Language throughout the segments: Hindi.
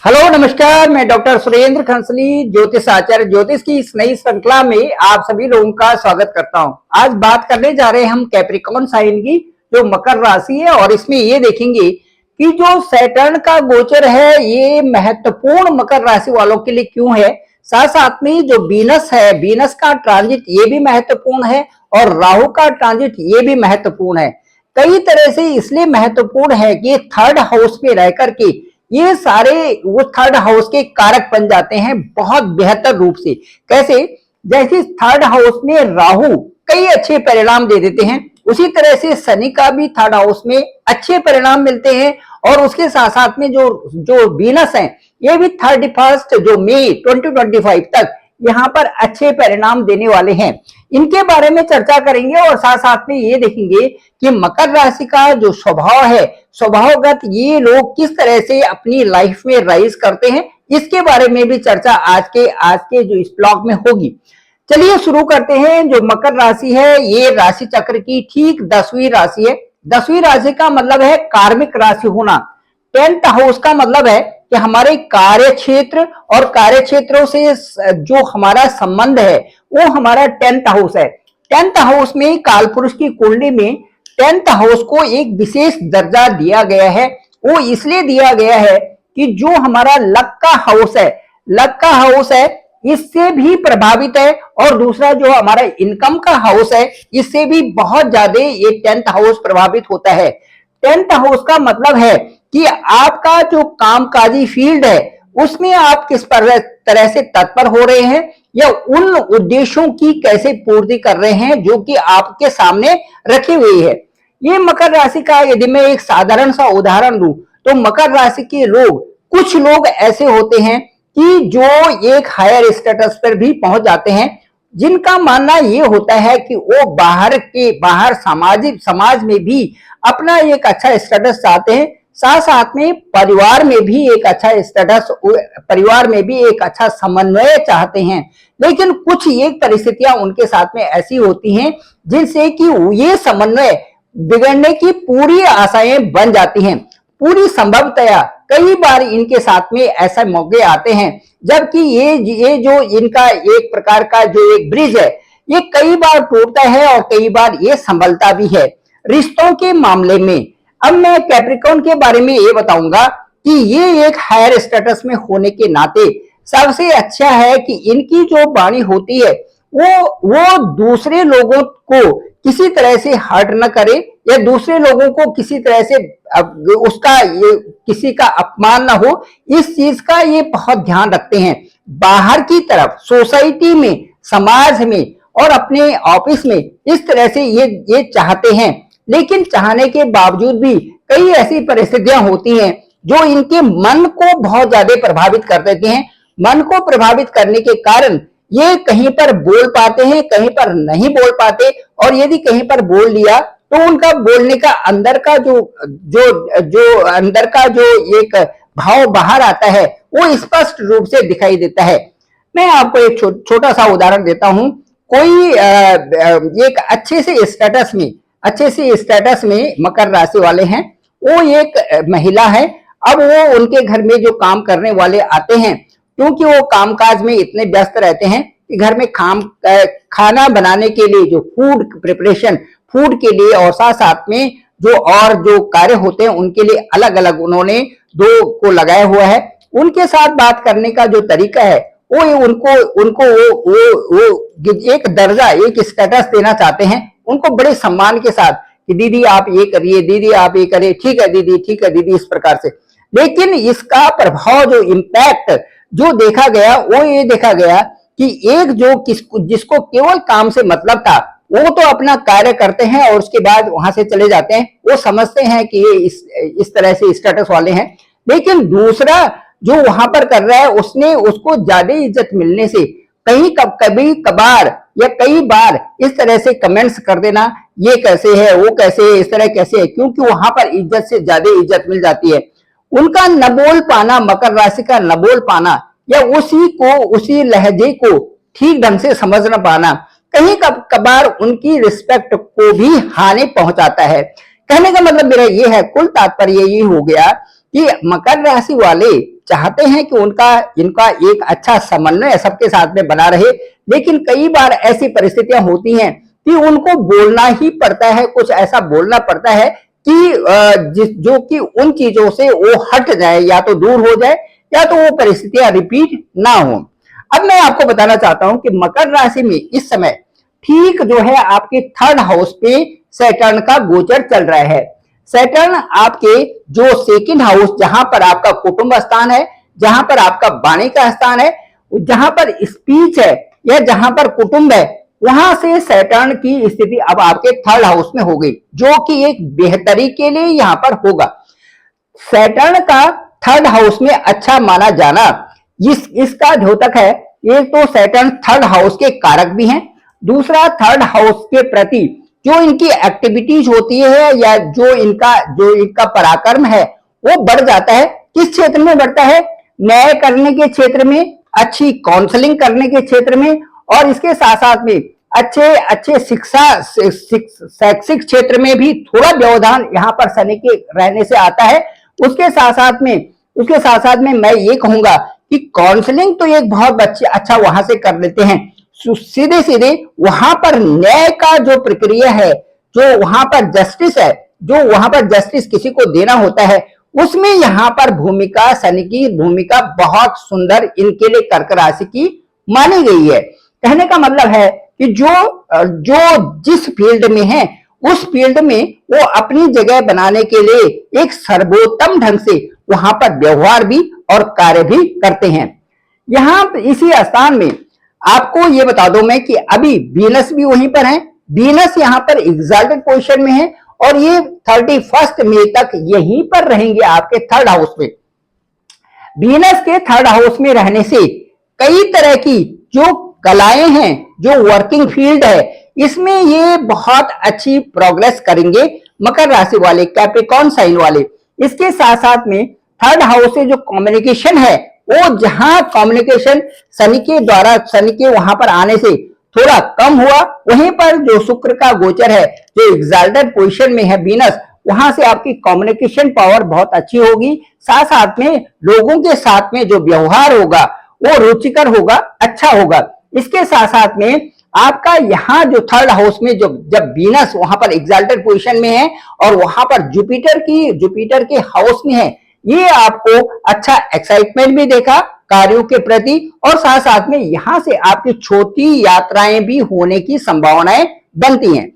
हेलो नमस्कार, मैं डॉक्टर सुरेंद्र खंसली ज्योतिष आचार्य ज्योतिष की इस नई श्रृंखला में आप सभी लोगों का स्वागत करता हूं। आज बात करने जा रहे हैं हम कैप्रिकॉर्न साइन की जो मकर राशि है, और इसमें ये देखेंगे कि जो सैटर्न का गोचर है ये महत्वपूर्ण मकर राशि वालों के लिए क्यों है। साथ साथ में जो वीनस है, वीनस का ट्रांजिट ये भी महत्वपूर्ण है और राहु का ट्रांजिट ये भी महत्वपूर्ण है। कई तरह से इसलिए महत्वपूर्ण है कि थर्ड हाउस में रह करके ये सारे वो थर्ड हाउस के कारक बन जाते हैं बहुत बेहतर रूप से। कैसे? जैसे थर्ड हाउस में राहु कई अच्छे परिणाम दे देते हैं, उसी तरह से शनि का भी थर्ड हाउस में अच्छे परिणाम मिलते हैं। और उसके साथ साथ में जो वीनस है ये भी 31 जो मई 2025 तक यहाँ पर अच्छे परिणाम देने वाले हैं। इनके बारे में चर्चा करेंगे और साथ साथ में ये देखेंगे कि मकर राशि का जो स्वभाव है, स्वभावगत ये लोग किस तरह से अपनी लाइफ में राइज करते हैं, इसके बारे में भी चर्चा आज के जो इस ब्लॉग में होगी। चलिए शुरू करते हैं। जो मकर राशि है ये राशि चक्र की ठीक 10वीं राशि है। 10वीं राशि का मतलब है कार्मिक राशि होना। 10th हाउस का मतलब है कि हमारे कार्य क्षेत्र और कार्य क्षेत्रों से जो हमारा संबंध है वो हमारा 10th हाउस है। 10th हाउस में काल पुरुष की कुंडली में 10th हाउस को एक विशेष दर्जा दिया गया है। वो इसलिए दिया गया है कि जो हमारा लक का हाउस है इससे भी प्रभावित है, और दूसरा जो हमारा इनकम का हाउस है इससे भी बहुत ज्यादा ये 10th हाउस प्रभावित होता है। 10th हाउस का मतलब है कि आपका जो कामकाजी फील्ड है उसमें आप किस तरह से तत्पर हो रहे हैं या उन उद्देश्यों की कैसे पूर्ति कर रहे हैं जो कि आपके सामने रखी हुई है। ये मकर राशि का यदि मैं एक साधारण सा उदाहरण दूं तो मकर राशि के लोग, कुछ लोग ऐसे होते हैं कि जो एक हायर स्टेटस पर भी पहुंच जाते हैं, जिनका मानना ये होता है कि वो बाहर समाज में भी अपना एक अच्छा स्टेटस चाहते हैं, साथ साथ में परिवार में भी एक अच्छा स्टेटस, परिवार में भी एक अच्छा समन्वय चाहते हैं। लेकिन कुछ एक परिस्थितियां उनके साथ में ऐसी होती हैं जिनसे कि ये समन्वय बिगड़ने की पूरी आशाएं बन जाती हैं। पूरी संभवतया कई बार इनके साथ में ऐसे मौके आते हैं जबकि ये जो इनका एक प्रकार का जो एक ब्रिज है ये कई बार टूटता है और कई बार ये संभलता भी है। रिश्तों के मामले में अब मैं कैप्रिकॉर्न के बारे में ये बताऊंगा कि ये एक हायर स्टेटस में होने के नाते सबसे अच्छा है कि इनकी जो वाणी होती है वो दूसरे लोगों को किसी तरह से हर्ट न करे या दूसरे लोगों को किसी तरह से उसका ये किसी का अपमान ना हो, इस चीज का ये बहुत ध्यान रखते हैं। बाहर की तरफ सोसाइटी में, समाज में और अपने ऑफिस में इस तरह से ये चाहते हैं। लेकिन चाहने के बावजूद भी कई ऐसी परिस्थितियां होती हैं जो इनके मन को बहुत ज्यादा प्रभावित कर देती हैं। मन को प्रभावित करने के कारण ये कहीं पर बोल पाते हैं, कहीं पर नहीं बोल पाते, और यदि कहीं पर बोल लिया तो उनका बोलने का अंदर का जो एक भाव बाहर आता है वो स्पष्ट रूप से दिखाई देता है। मैं आपको एक छोटा सा उदाहरण देता हूं। कोई एक अच्छे से स्टेटस में मकर राशि वाले हैं, वो एक महिला है। अब वो उनके घर में जो काम करने वाले आते हैं, क्योंकि वो कामकाज में इतने व्यस्त रहते हैं कि घर में खाना बनाने के लिए जो फूड के लिए और साथ साथ में जो कार्य होते हैं उनके लिए अलग अलग उन्होंने 2 को लगाया हुआ है। उनके साथ बात करने का जो तरीका है वो उनको एक दर्जा, एक स्टेटस देना चाहते हैं। उनको बड़े सम्मान के साथ कि दीदी आप ये करिए, दीदी आप ये करिए, ठीक है दीदी, इस प्रकार से। लेकिन इसका प्रभाव, जो इम्पैक्ट जो देखा गया वो ये देखा गया कि एक जिसको केवल काम से मतलब था वो तो अपना कार्य करते हैं और उसके बाद वहां से चले जाते हैं। वो समझते हैं कि ये इस तरह से स्टेटस वाले हैं। लेकिन दूसरा जो वहां पर कर रहा है उसको ज्यादा इज्जत मिलने से कभी कभार या कई बार इस तरह से कमेंट्स कर देना, ये कैसे है, वो कैसे है, इस तरह कैसे है, क्योंकि वहां पर इज्जत से ज्यादा इज्जत मिल जाती है। उनका न बोल पाना, मकर राशि का न बोल पाना या उसी लहजे को ठीक ढंग से समझ न पाना कहीं कभार उनकी रिस्पेक्ट को भी हानि पहुंचाता है। कहने का मतलब मेरा ये है, कुल तात्पर्य ये हो गया कि मकर राशि वाले चाहते हैं कि इनका एक अच्छा समन्वय सबके साथ में बना रहे, लेकिन कई बार ऐसी परिस्थितियां होती हैं कि उनको बोलना ही पड़ता है, कुछ ऐसा बोलना पड़ता है कि जो कि उन चीजों से वो हट जाए, या तो दूर हो जाए, या तो वो परिस्थितियां रिपीट ना हो। अब मैं आपको बताना चाहता हूं कि मकर राशि में इस समय ठीक जो है आपके थर्ड हाउस पे सैटर्न का गोचर चल रहा है। सैटर्न आपके जो सेकंड हाउस, जहां पर आपका कुटुंब स्थान है, जहां पर आपका वाणी का स्थान है, जहां पर स्पीच है, या जहां पर कुटुंब है, वहां से सैटर्न की स्थिति अब आपके थर्ड हाउस में हो गई, जो कि एक बेहतरी के लिए यहां पर होगा। सैटर्न का थर्ड हाउस में अच्छा माना जाना इसका द्योतक है। एक तो सैटर्न थर्ड हाउस के कारक भी हैं, दूसरा थर्ड हाउस के प्रति जो इनकी एक्टिविटीज होती है, या जो इनका पराक्रम है, वो बढ़ जाता है। किस क्षेत्र में बढ़ता है? न्याय करने के क्षेत्र में, अच्छी काउंसलिंग करने के क्षेत्र में, और इसके साथ साथ में अच्छे शैक्षिक क्षेत्र में भी थोड़ा व्यवधान यहाँ पर शनि के रहने से आता है। उसके साथ साथ में मैं ये कहूंगा कि काउंसलिंग तो एक बहुत अच्छा वहां से कर लेते हैं, सीधे वहां पर न्याय का जो प्रक्रिया है, जो वहां पर जस्टिस है, जो वहां पर जस्टिस किसी को देना होता है, उसमें यहाँ पर शनि की भूमिका बहुत सुंदर इनके लिए कर्क राशि की मानी गई है। कहने का मतलब है कि जो जिस फील्ड में है, उस फील्ड में वो अपनी जगह बनाने के लिए एक सर्वोत्तम ढंग से वहां पर व्यवहार भी और कार्य भी करते हैं। यहाँ इसी स्थान में आपको ये बता दो मैं कि अभी वीनस भी वहीं पर है। वीनस यहाँ पर एग्जाल्टेड पोजीशन में है, और ये 31 मई तक यहीं पर रहेंगे आपके थर्ड हाउस में। वीनस के थर्ड हाउस में रहने से कई तरह की जो कलाएं हैं, जो वर्किंग फील्ड है, इसमें ये बहुत अच्छी प्रोग्रेस करेंगे मकर राशि वाले, कैप्रिकॉर्न साइन वाले। इसके साथ साथ में थर्ड हाउस से जो कम्युनिकेशन है, वो जहां कम्युनिकेशन शनि के वहां पर आने से थोड़ा कम हुआ, वहीं पर जो शुक्र का गोचर है, जो एग्जाल्टेड पोजीशन में है वीनस, वहां से आपकी कम्युनिकेशन पावर बहुत अच्छी होगी। साथ साथ में लोगों के साथ में जो व्यवहार होगा वो रुचिकर होगा, अच्छा होगा। इसके साथ साथ में आपका यहाँ जो थर्ड हाउस में जब वीनस वहां पर एग्जाल्टेड पोजीशन में है, और वहां पर जुपिटर के हाउस में है, ये आपको अच्छा एक्साइटमेंट भी देखा कार्यों के प्रति, और साथ साथ में यहां से आपकी छोटी यात्राएं भी होने की संभावनाएं बनती हैं।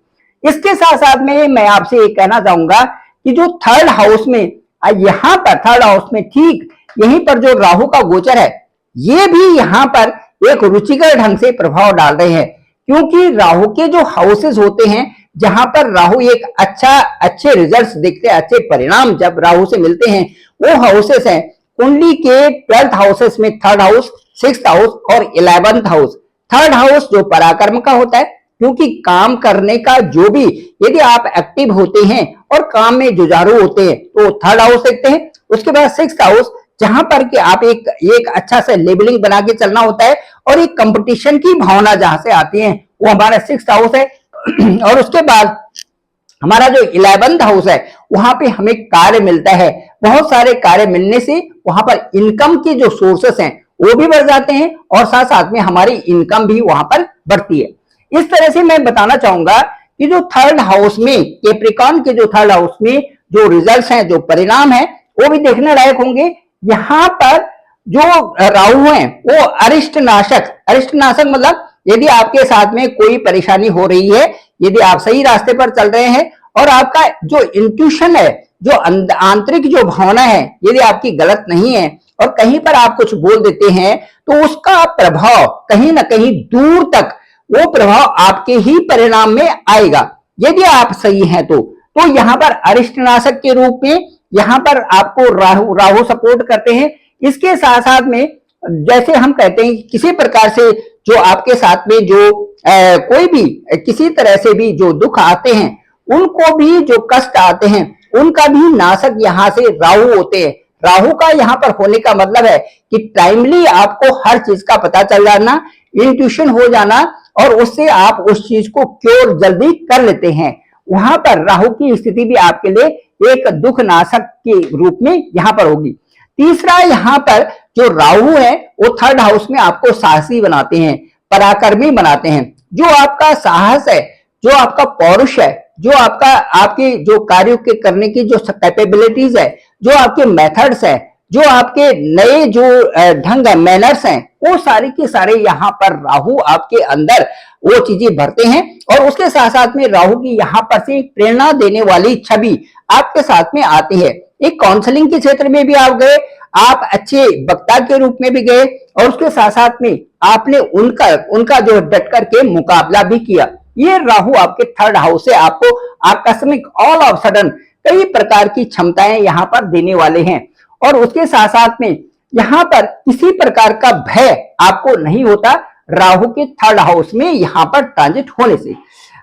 इसके साथ साथ में मैं आपसे ये कहना चाहूंगा कि जो थर्ड हाउस में, यहाँ पर थर्ड हाउस में ठीक यहीं पर जो राहु का गोचर है, ये भी यहाँ पर एक रुचिकर ढंग से प्रभाव डाल रहे हैं। क्योंकि राहु के जो हाउसेस होते हैं, जहां पर राहु एक अच्छे रिजल्ट्स देखते हैं, अच्छे परिणाम जब राहु से मिलते हैं, वो हाउसेस हैं कुंडली के 12th हाउसेस में थर्ड हाउस, 6th हाउस और 11th हाउस। थर्ड हाउस जो पराक्रम का होता है, क्योंकि काम करने का जो भी, यदि आप एक्टिव होते हैं और काम में जुझारू होते हैं, तो थर्ड हाउस देखते हैं। उसके बाद 6th हाउस, जहां पर कि आप एक अच्छा से लेबलिंग बना के चलना होता है, और एक कंपटीशन की भावना जहां से आती है, वो हमारा 6th हाउस है। और उसके बाद हमारा जो 11th हाउस है, वहां पे हमें कार्य मिलता है। बहुत सारे कार्य मिलने से वहां पर इनकम के जो सोर्सेस हैं वो भी बढ़ जाते हैं, और साथ साथ में हमारी इनकम भी वहां पर बढ़ती है। इस तरह से मैं बताना चाहूंगा कि जो थर्ड हाउस में, कैप्रिकॉर्न के जो थर्ड हाउस में जो रिजल्ट्स हैं, जो परिणाम है, वो भी देखने लायक होंगे। यहाँ पर जो राहु है वो अरिष्ट नाशक मतलब यदि आपके साथ में कोई परेशानी हो रही है, यदि आप सही रास्ते पर चल रहे हैं, और आपका जो इंट्यूशन है, जो आंतरिक जो भावना है, यदि आपकी गलत नहीं है, और कहीं पर आप कुछ बोल देते हैं, तो उसका प्रभाव कहीं ना कहीं दूर तक वो प्रभाव आपके ही परिणाम में आएगा, यदि आप सही हैं तो यहाँ पर अरिष्टनाशक के रूप में यहाँ पर आपको राहु सपोर्ट करते हैं। इसके साथ साथ में जैसे हम कहते हैं, किसी प्रकार से जो आपके साथ में जो कोई भी किसी तरह से भी जो दुख आते हैं, उनको भी जो कष्ट आते हैं, उनका भी नाशक यहाँ से राहु होते हैं। राहु का यहाँ पर होने का मतलब है कि टाइमली आपको हर चीज का पता चल जाना, इंट्यूशन हो जाना, और उससे आप उस चीज को क्योर जल्दी कर लेते हैं। वहां पर राहु की स्थिति भी आपके लिए एक दुख नाशक के रूप में यहाँ पर होगी। तीसरा, यहाँ पर जो राहु है वो थर्ड हाउस में आपको साहसी बनाते हैं, पराक्रमी बनाते हैं। जो आपका साहस है, जो आपका पौरुष है, जो आपका आपके जो कार्यों के करने की जो कैपेबिलिटीज है, जो आपके मेथड्स है, जो आपके नए जो ढंग है, मैनर्स हैं, वो सारे के सारे यहाँ पर राहु आपके अंदर वो चीजें भरते हैं। और उसके साथ साथ में राहु की यहाँ पर से प्रेरणा देने वाली छवि आपके साथ में आती है। एक काउंसलिंग के क्षेत्र में भी आप गए, आप अच्छे वक्ता के रूप में भी गए, और उसके साथ साथ में आपने उनका जो डट करके मुकाबला भी किया। ये राहु आपके थर्ड हाउस से आपको आकस्मिक ऑल ऑफ सडन कई प्रकार की क्षमताएं यहाँ पर देने वाले हैं। और उसके साथ साथ में यहाँ पर किसी प्रकार का भय आपको नहीं होता राहु के थर्ड हाउस में यहाँ पर ट्रांजिट होने से।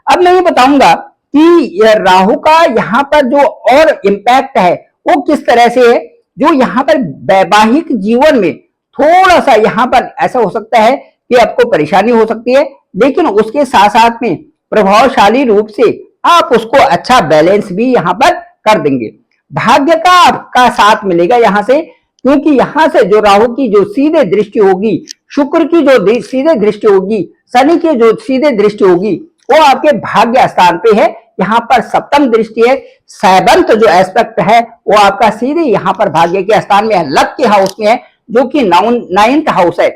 अब मैं ये बताऊंगा कि राहु का यहाँ पर जो और इम्पैक्ट है वो किस तरह से है। जो यहाँ पर वैवाहिक जीवन में थोड़ा सा यहाँ पर ऐसा हो सकता है कि आपको परेशानी हो सकती है, लेकिन उसके साथ साथ में प्रभावशाली रूप से आप उसको अच्छा बैलेंस भी यहाँ पर कर देंगे। भाग्य का आपका साथ मिलेगा यहाँ से, क्योंकि यहाँ से जो राहु की जो सीधे दृष्टि होगी, शुक्र की जो सीधे दृष्टि होगी, शनि की जो सीधे दृष्टि होगी, वो आपके भाग्य स्थान पे है। यहाँ पर सप्तम दृष्टि है, सेवंथ जो एस्पेक्ट है वो आपका सीधे यहाँ पर भाग्य के स्थान में है, लकी हाउस में है, जो कि नाइन्थ हाउस है।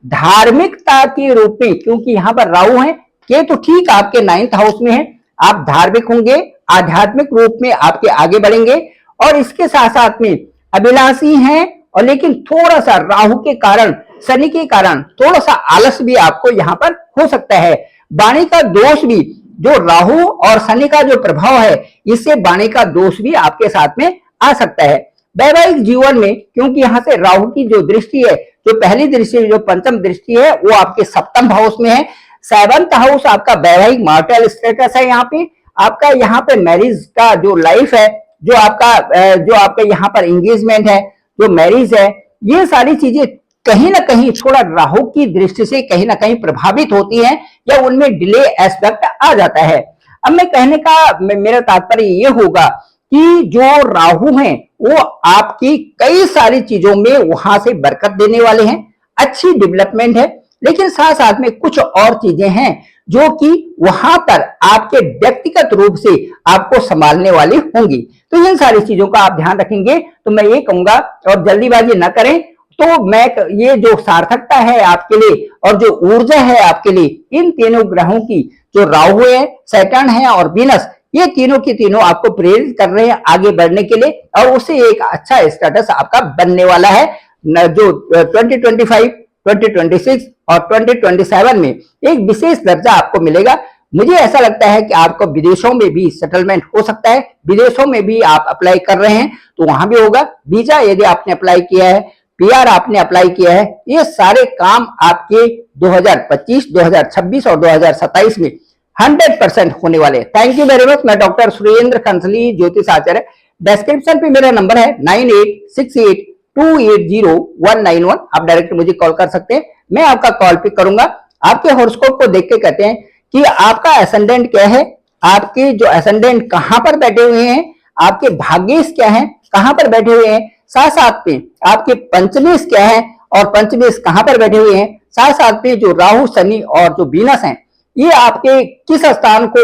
धार्मिकता के रूप में, क्योंकि यहाँ पर राहु है, ये तो ठीक आपके नाइन्थ हाउस में है, आप धार्मिक होंगे, आध्यात्मिक रूप में आपके आगे बढ़ेंगे। और इसके साथ साथ में अभिलाषी हैं, और लेकिन थोड़ा सा राहु के कारण, शनि के कारण थोड़ा सा आलस भी आपको यहाँ पर हो सकता है। वाणी का दोष भी, जो राहु और शनि का जो प्रभाव है, इससे वाणी का दोष भी आपके साथ में आ सकता है। वैवाहिक जीवन में, क्योंकि यहाँ से राहु की जो दृष्टि है, जो पहली दृष्टि, जो पंचम दृष्टि है, वो आपके सप्तम हाउस में है। सेवंथ हाउस आपका वैवाहिक मार्टल स्टेटस है। यहाँ पे आपका यहाँ पे मैरिज का जो लाइफ है, जो आपका यहाँ पर एंगेजमेंट है, जो मैरिज है, ये सारी चीजें कहीं ना कहीं थोड़ा राहु की दृष्टि से कहीं ना कहीं प्रभावित होती हैं, या उनमें डिले एस्पेक्ट आ जाता है। अब मैं कहने का मेरा तात्पर्य ये होगा कि जो राहु हैं वो आपकी कई सारी चीजों में वहां से बरकत देने वाले हैं, अच्छी डेवलपमेंट है, लेकिन साथ साथ में कुछ और चीजें हैं जो कि वहां पर आपके व्यक्तिगत रूप से आपको संभालने वाली होंगी। तो इन सारी चीजों का आप ध्यान रखेंगे तो मैं ये कहूंगा, और जल्दीबाजी न करें। तो मैं ये जो सार्थकता है आपके लिए और जो ऊर्जा है आपके लिए, इन तीनों ग्रहों की, जो राहु है, सैटर्न है और वीनस, ये तीनों की तीनों आपको प्रेरित कर रहे हैं आगे बढ़ने के लिए, और उससे एक अच्छा स्टेटस आपका बनने वाला है। जो 2025, 2026 और 2027 में एक विशेष दर्जा आपको मिलेगा। मुझे ऐसा लगता है कि आपको विदेशों में भी सेटलमेंट हो सकता है, विदेशों में भी आप अप्लाई कर रहे हैं तो वहां भी होगा। वीजा यदि आपने अप्लाई किया है, पीआर आपने अप्लाई किया है, ये सारे काम आपके 2025, 2026 और 2027 में 100% होने वाले। Thank you very much. मैं डॉक्टर सुरेंद्र खंसली, ज्योतिष आचार्य। डिस्क्रिप्शन पे मेरा नंबर है 9868280191। आप डायरेक्ट मुझे कॉल कर सकते हैं, मैं आपका कॉल पिक करूंगा। आपके हॉरोस्कोप को देख के कहते हैं कि आपका एसेंडेंट क्या है, आपके जो एसेंडेंट कहां पर बैठे हुए हैं, आपके भाग्येश क्या है, कहां पर बैठे हुए हैं, साथ साथ में आपके पंचमेश क्या है और पंचमेश कहां पर बैठे हुए हैं, साथ साथ में जो राहु, शनि और जो वीनस हैं, ये आपके किस स्थान को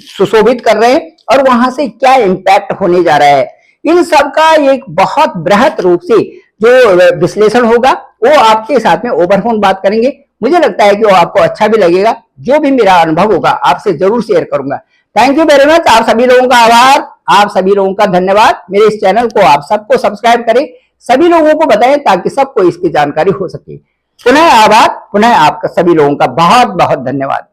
सुशोभित कर रहे हैं और वहां से क्या इंपैक्ट होने जा रहा है। इन सब का एक बहुत बृहद रूप से जो विश्लेषण होगा वो आपके साथ में ओवर फोन बात करेंगे। मुझे लगता है कि वो आपको अच्छा भी लगेगा। जो भी मेरा अनुभव होगा आपसे जरूर शेयर करूंगा। Thank you very much. आप सभी लोगों का आभार, आप सभी लोगों का धन्यवाद। मेरे इस चैनल को आप सबको सब्सक्राइब करें, सभी लोगों को बताएं ताकि सबको इसकी जानकारी हो सके। पुनः आभार, पुनः आपका सभी लोगों का बहुत बहुत धन्यवाद।